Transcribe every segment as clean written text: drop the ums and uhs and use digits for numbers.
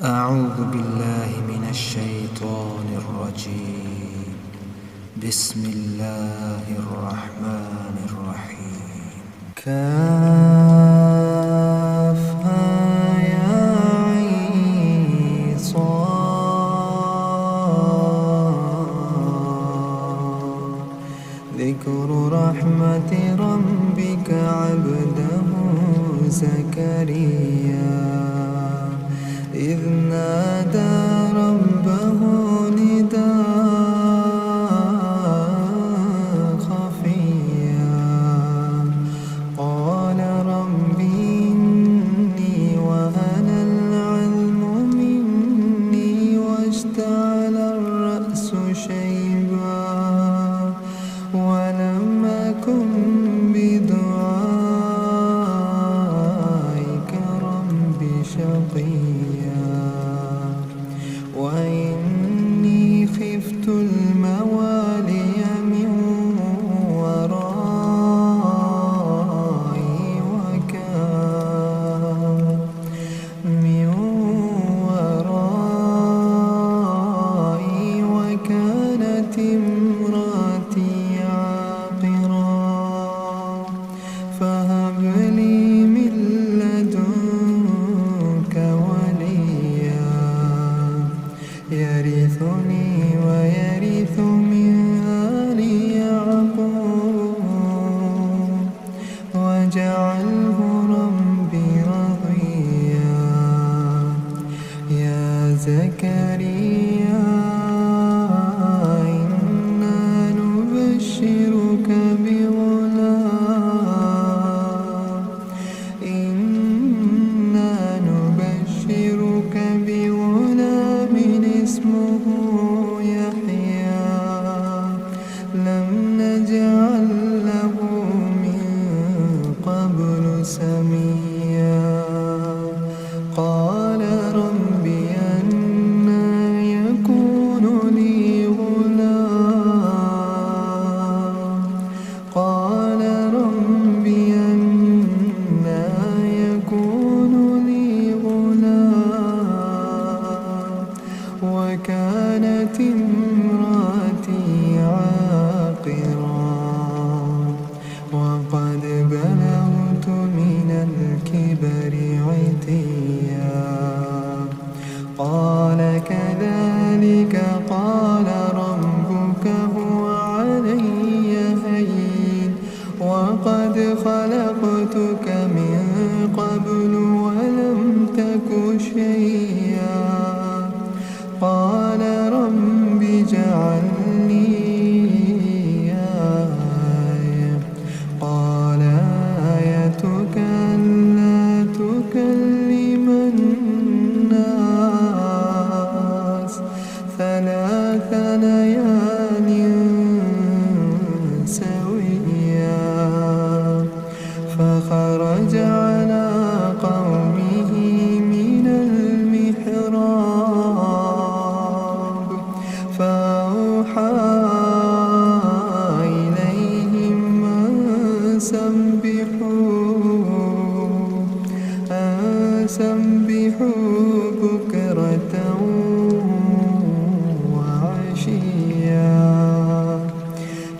أعوذ بالله من الشيطان الرجيم. بسم الله الرحمن الرحيم. كافها يا عين صاد. ذكر رحمة ربك عبده زكريا إذ نادى ربه نداء خفيا قال رب إني وهن العظم مني واشتعل الرأس شيبا ولم أكن بدعائك رب شقيا وإني خفت الموالي من ورائي وكانت امرأتي عاقرا فهب لي من لدنك وليا يرثني ويرث من آل يعقوب واجعله ربي رضيا. يا زكريا إنا نبشرك بغلام اسمه يحيى لم نجعل له من قبل سميا. قال رب أنى يكون لي غلام قال رب أنى يكون لي غلام وكانت امرأتي عاقرا وقد بلغت من الكبر عتيا. قال كذلك قال ربك هو علي هين وقد خلقتك من قبل ولم تك شيئا. قال رب اجعل لي آية قال آيتك ألا تكلم الناس 3 ليال سويا. فخرج على قومه من المحراب فأوحى إليهم أن سبحوا بكرة وعشيا.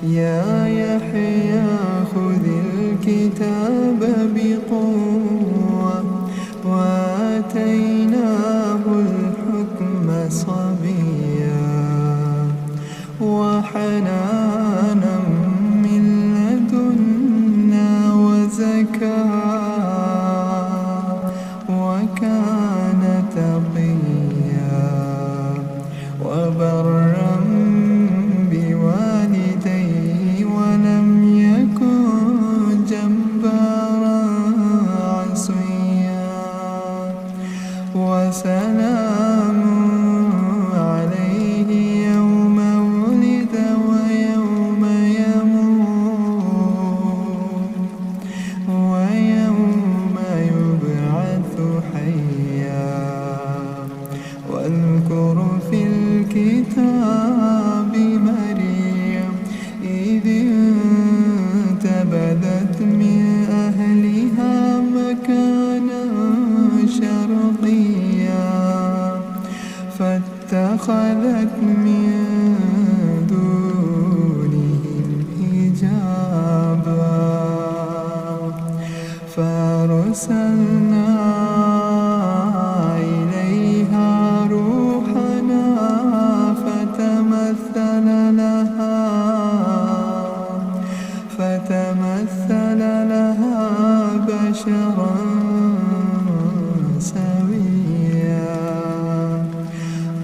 يا يحيى خذ الكتاب بقوة وآتيناه الحكم صبيا وحنانا من لدنا وزكاة وكان تقيا وبرا بوالديه ولم يكن جبارا عصيا. وسلام عليه يوم ولد ويوم يموت ويوم يبعث حيا. واذكر في الكتاب مريم إذ انتبذت من أهلها مكانا شرقيا فاتخذت من دونهم حجابا فأرسلنا إليها روحنا فتمثل لها بشرا سويا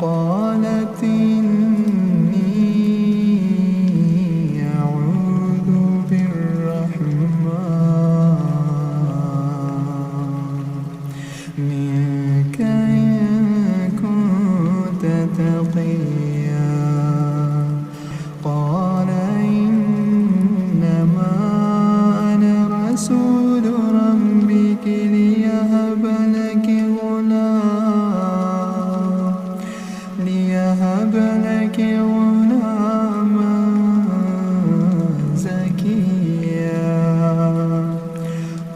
قالت إني أعوذ بالرحمن منك إن كنت تقيا قال إنما أنا رسول ربك ليهب لك غلاما زكيا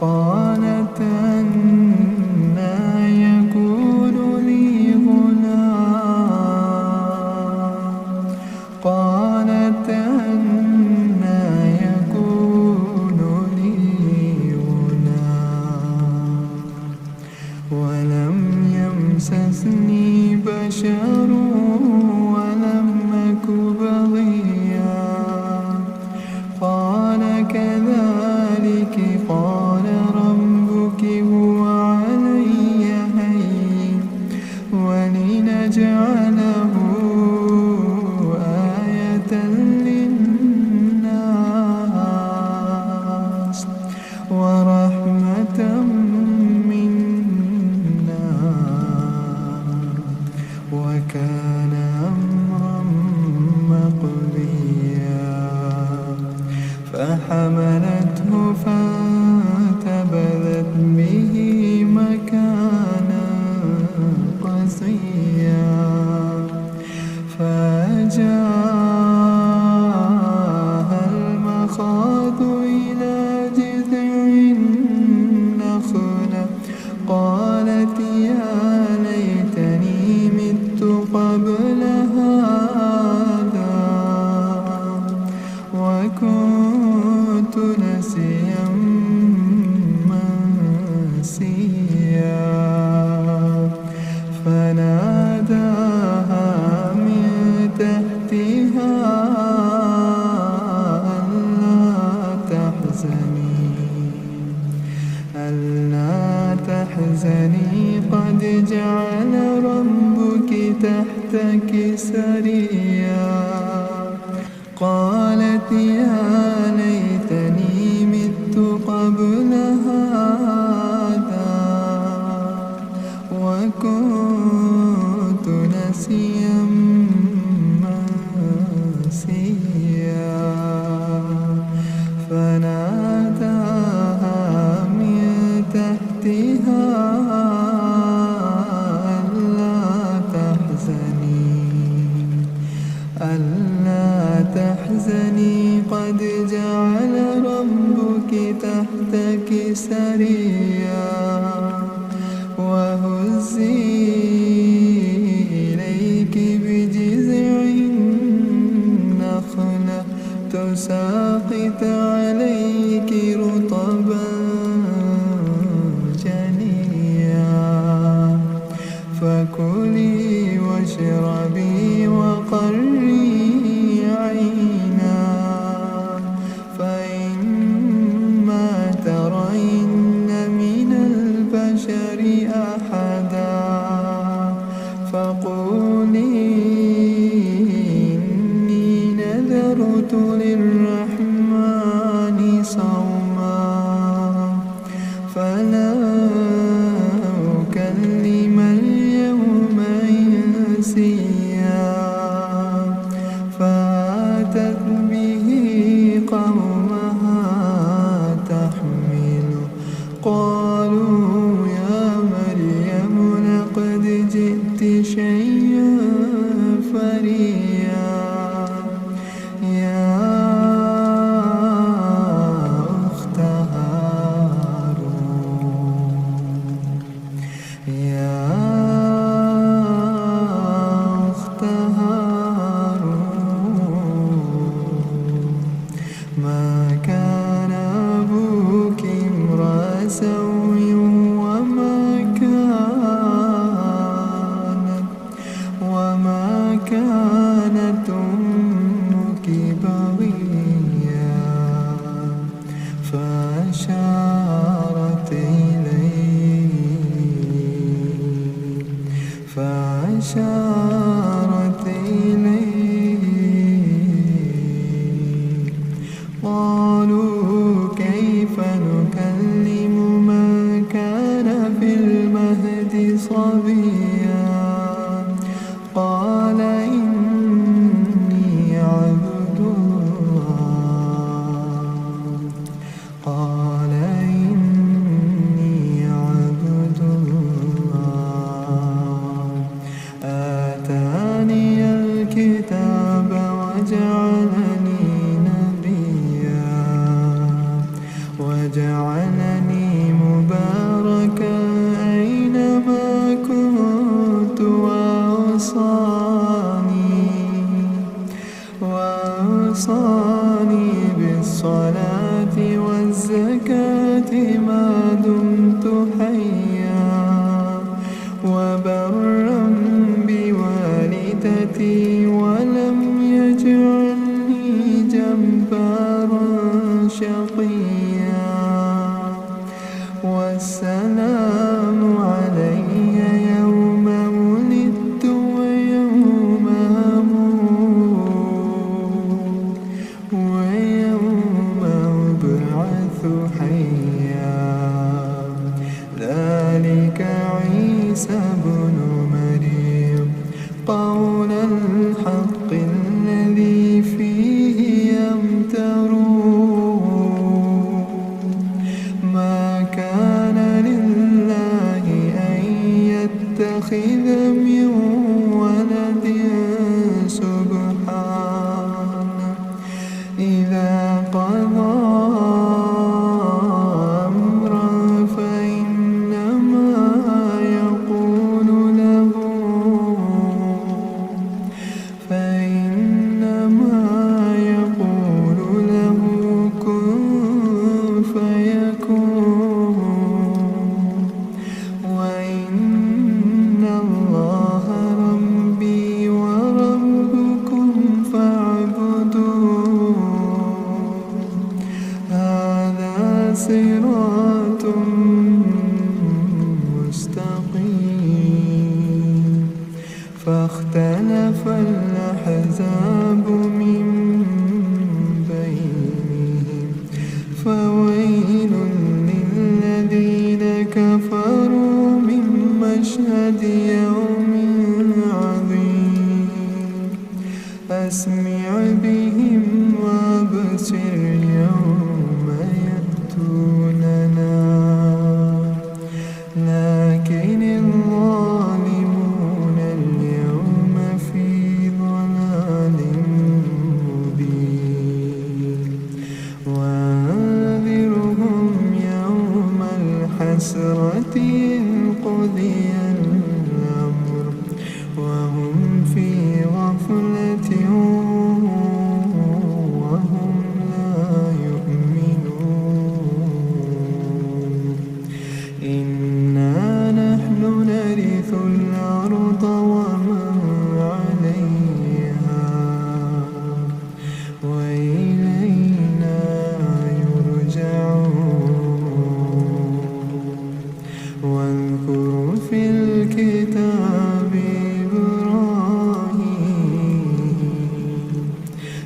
قالت أنى يكون لي غلام ولم يمسسني بشر ولم أك بغيا قال كذلك قال ربك هو علي هين ولنجعله آية للناس ورحمة منا وكان أمرا مقضيا فحملته فانتبذت به مكانا قصيا فأجاءها المخاض إلى جذع النخلة قالت يا ليتني مت قبل هذا وكنت نسيا منسيا فناداها من تحتها ألا تحزني قد جعل ربك تحتك سريا قالت يا ليتني مت قبل هذا وكنت نسيا منسيا فناداها من تحتها ألا تحزني قد جعل ربك تحتك سريا وهزي إليك بجذع النخلة تساقط عليك رطبا جنيا فكلي واشربي وقري عينا فإما ترين من البشر أحدا فقولي إني نذرت للرحمن صوما فلا أكلم اليوم إنسيا فأتت به قومها تحمل قالوا يا مريم لقد جئت شيئا فريا يا أخت هارون يا كانت أمك بغيا فأشارت إليه قالوا كيف نكلم من كان في المهد صبيا قال إني عبد الله آتاني الكتاب وجعلني نبيا وجعلني مباركا أينما كنت وأوصاني بالصلاة والزكاة ما دمت حيا وبرا بوالدتي ولم يجعلني جبارا شقيا والسلام علي يوم ولدت ويوم أموت ويوم أبعث حيا ذلك عيسى بن مريم قول الحق الذي فيه يمترون ما كان لله أن يتخذ من ولد سبحانه إذا قضى أمرا فإنما يقول له كن فيكون وإن الله ربي وربكم فاعبدوه هذا صراط مستقيم فاختلف الأحزاب من بينهم فويل للذين كفروا من مشهد يوم عظيم أسمع بهم وأبصر يوم يأتوننا لكن الظالمون اليوم في ضلال مبين وأنذرهم يوم الحسرة إذ قضي الأمر وهم في غفلة وهم لا يؤمنون إنا نحن نرث الأرض ومن عليها وإلينا يرجعون واذكر في الكتاب إبراهيم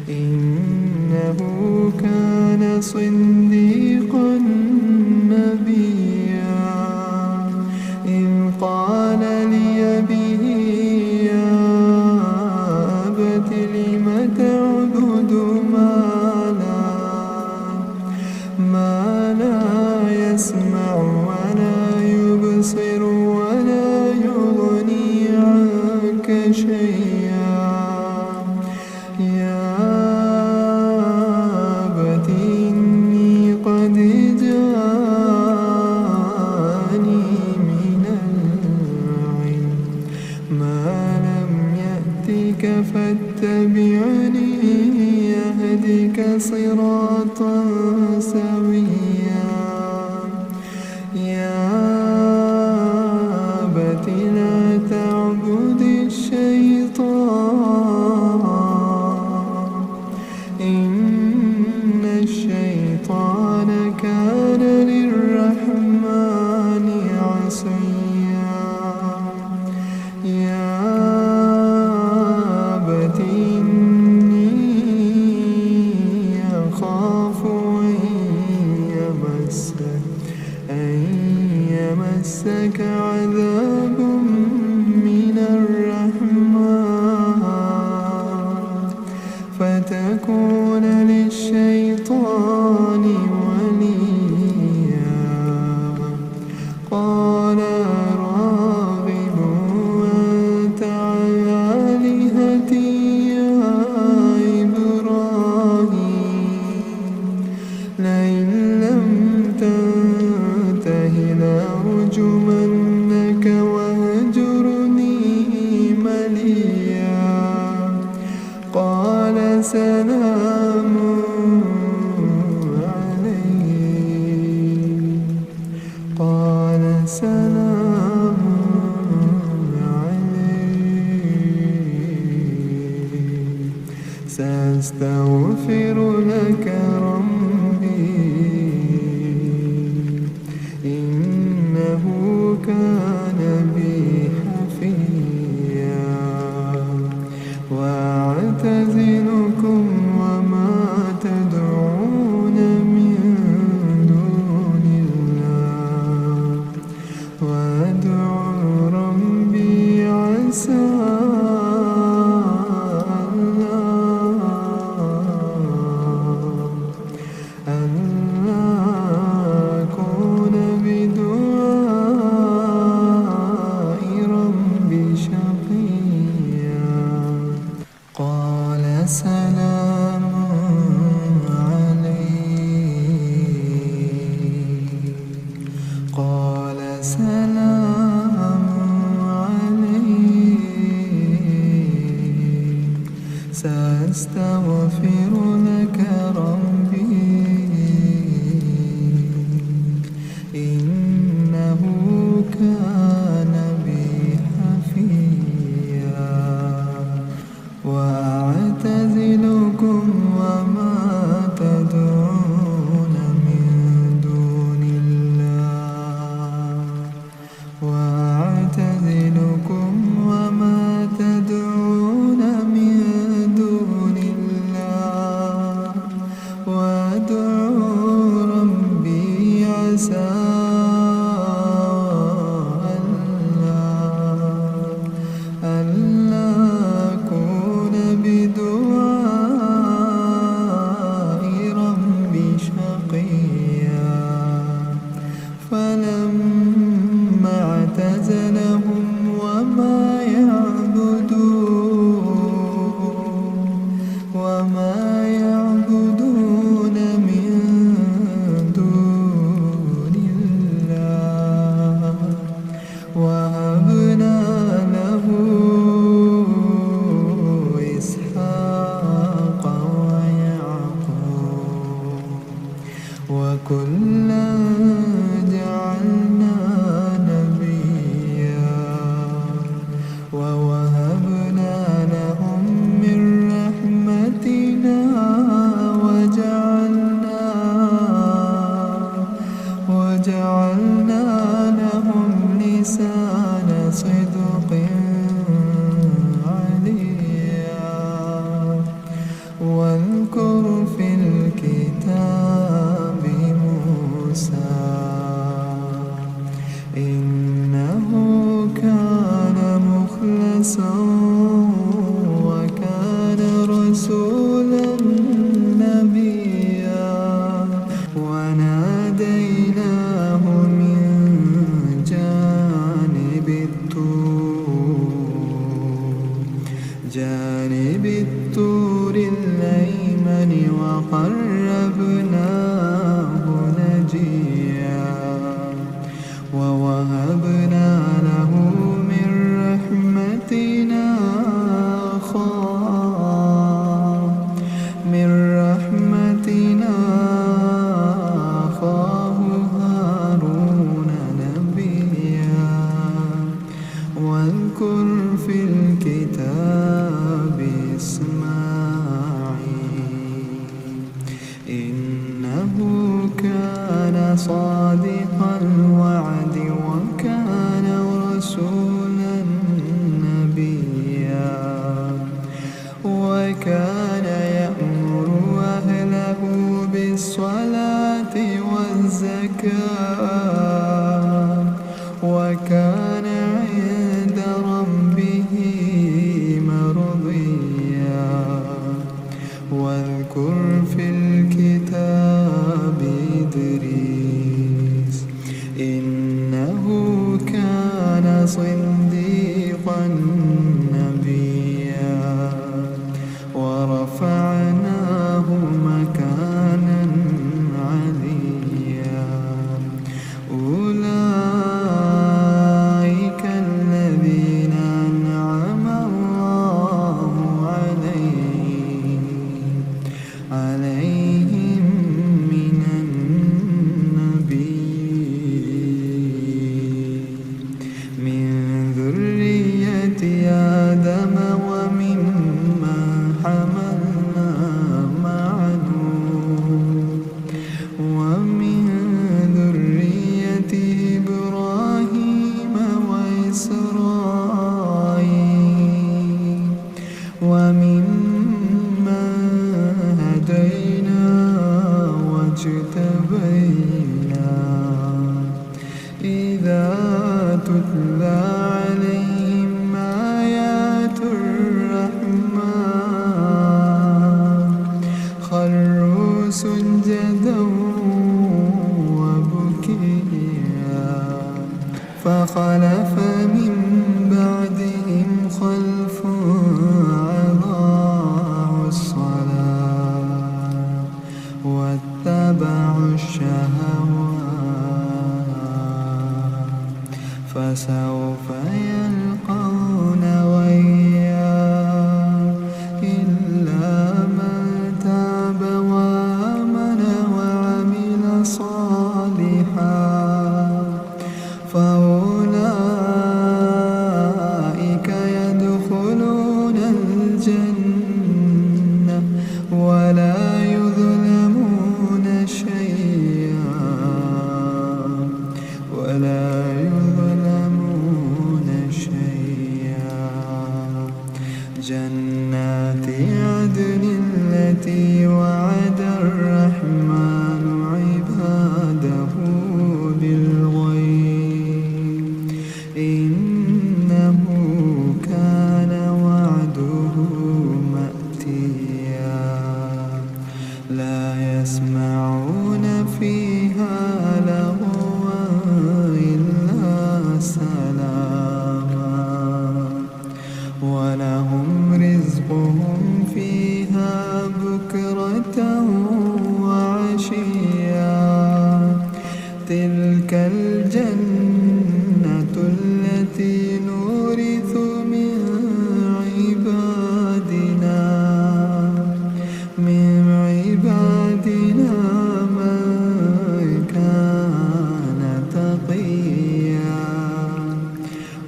إنه كان صديقا نبيا إذ قال لأبيه يا أبت لم تعبد ما لا يسمع ولا يبصر ولا يغني عنك شيئا يا أبت إني قد جاءني من العلم ما لم يأتك فاتبعني يهدك صراطا سويا يا أبت لا تعبد الشيطان سلام عليه قال سلام عليه سأستغفر لك ربي إنه كان بي حفيا وأعتزلكم وما تدعون من دون الله وأدعو ربي عسى ألا أكون بدعاء ربي شقيا قال سلام عليك قال سلام عليك سأستغفر لك ربي إنه كان بي حفيا وأعتزلكم وما تدعون من دون الله وأعتزلكم وما تدعون من دون الله وأدعو ربي عسى ألا أكون بدعاء ربي شقيا فلما اعتزلهم وما يعبدون من دون الله وهبنا له إسحاق ويعقوب وكلا جعلنا نبيا ووهبنا لهم من رحمتنا وجعلنا لهم لسان صدق عليا واذكر في الكتاب موسى إنه كان مخلصا وكان رسولا نبيا وناديناه من جانب الطور الأيمن وقربناه نجيا ووهبنا له من رحمتنا أخاه هارون نبيا واذكر في الكتاب إسماعيل إنه كان صادق الوعد وكان رسولا نبيا وكان يأمر أهله بالصلاة والزكاة وكان عند ربه مرضيا واذكر في الكتاب إدريس جنات عدن التي وعد الرحمن عباده بالغيب إنه كان وعده مأتيا لا يسمعون فيها لغوا إلا سلاما ولهم رزقهم فيها بكرة وعشيا تلك الجنة التي نورث من عبادنا من كان تقيا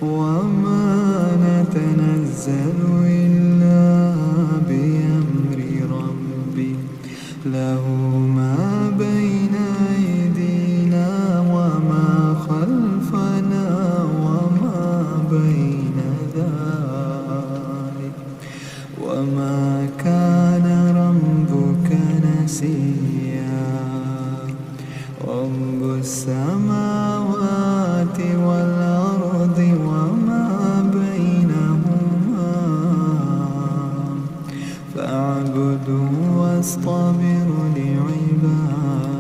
وما نتنزل إلا بأمر ربك له ما بين أيدينا وما خلفنا وما بين ذلك وما كان ربك نسيا رب السماوات والأرض وما بينهما فاعبده واصطبر لعبادته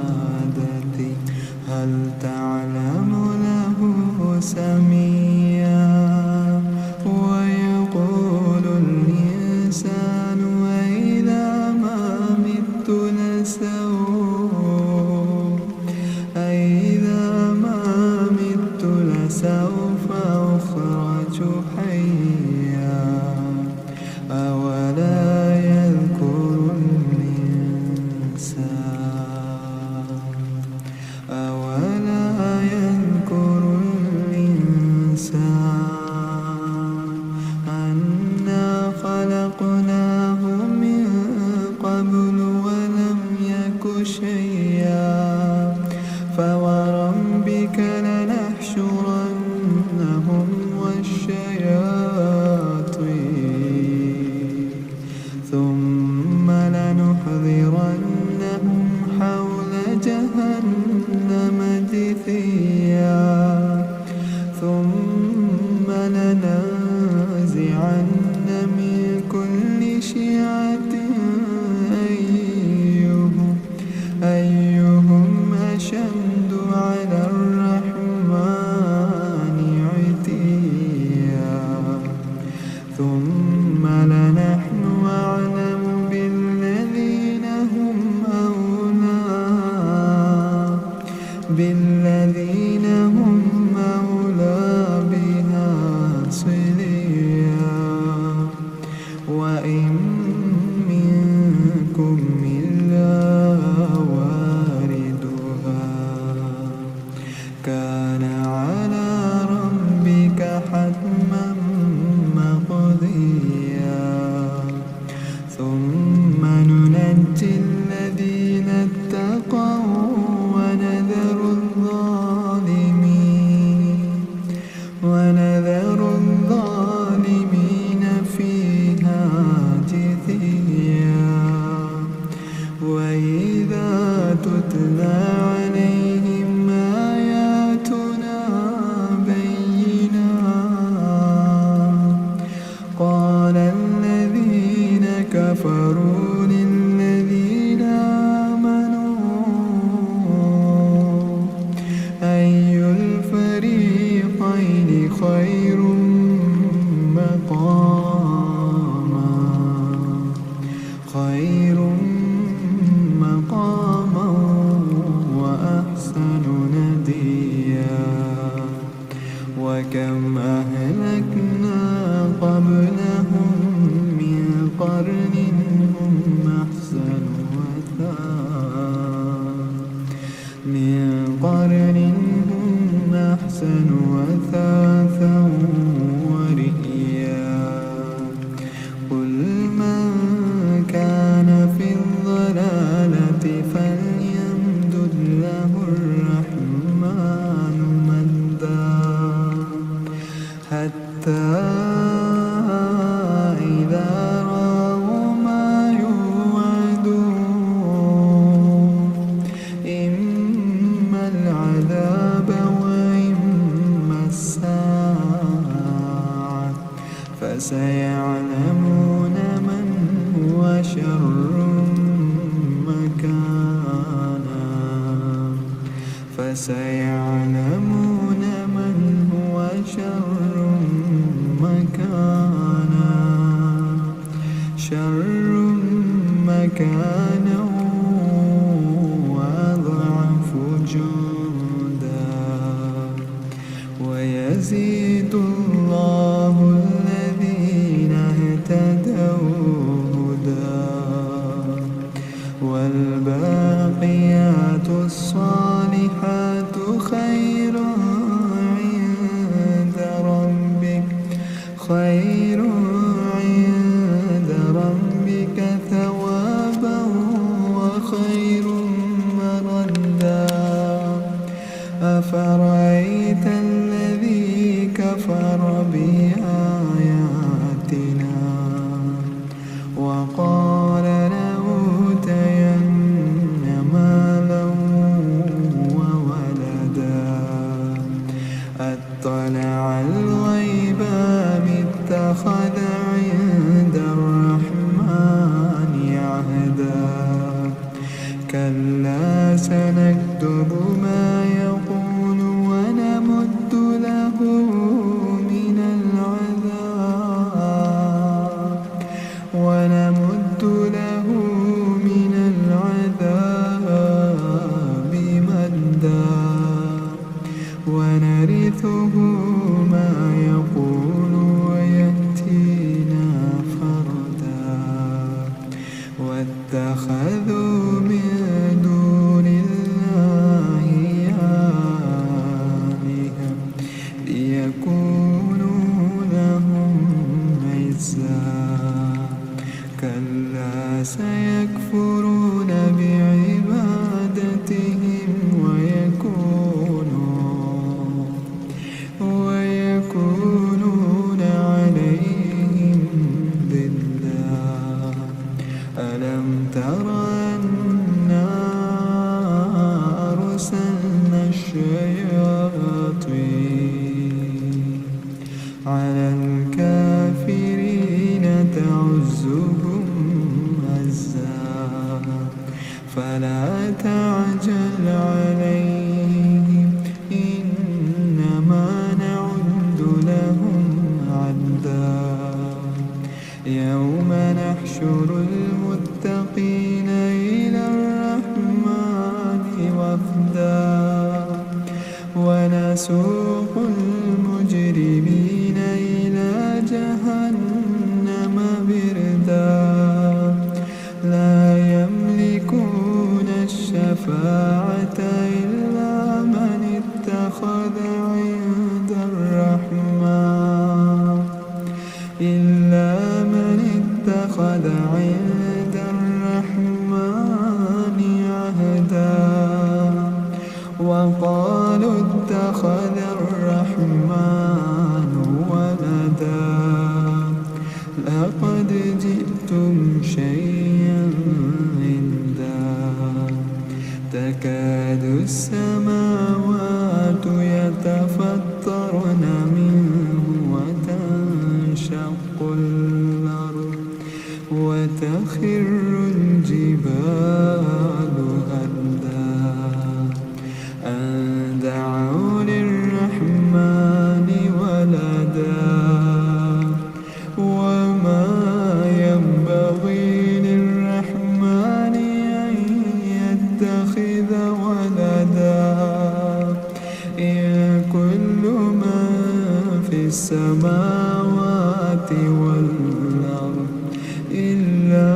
هل تعلم له سميا ويقول الإنسان أإذا ما مت لسوف أخرج حيا أولا يذكر الإنسان أنا خلقناه من قبل ولم يك شيئا فوربك لنحشرنهم والشياطين ثم لنحضرنهم حول جهنم جثيا ثم لننزعن من كل شيعة أيهم أشد على الرحمن عتيا ثم لنحن أعلم بالذين هم أولى بها صليا وإن منكم إلا واردها كان على ربك حتما مقضيا ثم ننجي الذين اتقوا ونذر الظالمين فيها جثيا وإذا تتلى عليهم آياتنا بينات قال الذين كفروا للذين آمنوا أي الفريقين خير مقاما وأحسن نديا وكم أهلكنا قبلهم من قرن هم أحسن وثاثا ورئيا قل من كان في الضلالة فليمدد له الرحمن مدا حتى إذا فسيعلمون من هو شر مكانا فسيعلمون من هو شر مكانا وأضعف جندا ويزيد الله الذين اهتدوا هدى والباقيات الصالحات خير عند ربك ثوابا وخير مردا أفرأيت الذي كفر بآياتنا وقال لأوتين مالا وولدا أطلع الغيب أم اتخذ عند الرحمن عهدا كلا سنكتب ما يقول ونمد له من العذاب مدا ونرثه ما يقول ويأتينا فردا واتخذوا من دون الله آلهة ليكونوا لهم عزا كلا سيكفرون بعبادتهم ويكونون عليهم ضدا ألم تر أنا أرسلنا الشياطين على الكافرين تعزهم عزا فلا تعجل عليهم إنما نعد لهم عدا يوم نحشر المتقين إلى الرحمن وفدا ونسوق المجرمين إلى جهنم بردا لا يملكون الشفاعة إلا من اتخذ عند الرحمن عهدا وقالوا اتخذ الرحمن ولدا لقد جئتم شيئا عدا تكاد السماوات يتفطرن منه وتنشق الأرض وتخر الجبال هدا أن دعوا للرحمن ولدا وما ينبغي للرحمن أن يتخذ ولدا إن كل من في السماوات والأرض إلا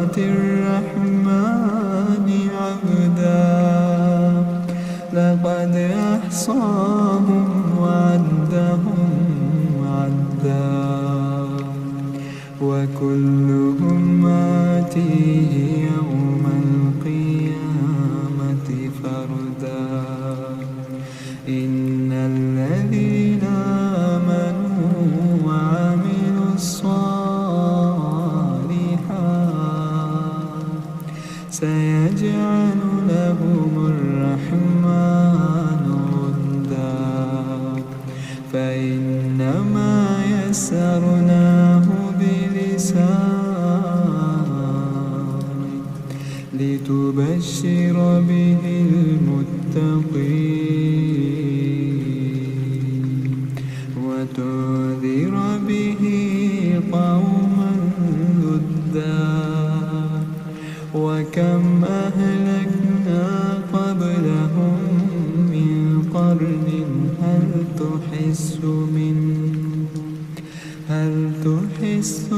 آتي الرحمن عبدا لقد أحصاهم وعدهم عدا وكلهم آتيه يوم القيامة فردا إن الذين آمنوا وعملوا الصالحات سيجعل لهم الرحمن ودا فإنما يسرناه بلسانك لتبشر به المتقين وتنذر به قوما لدا وكم أهلكنا قبلهم من قرن هل تحس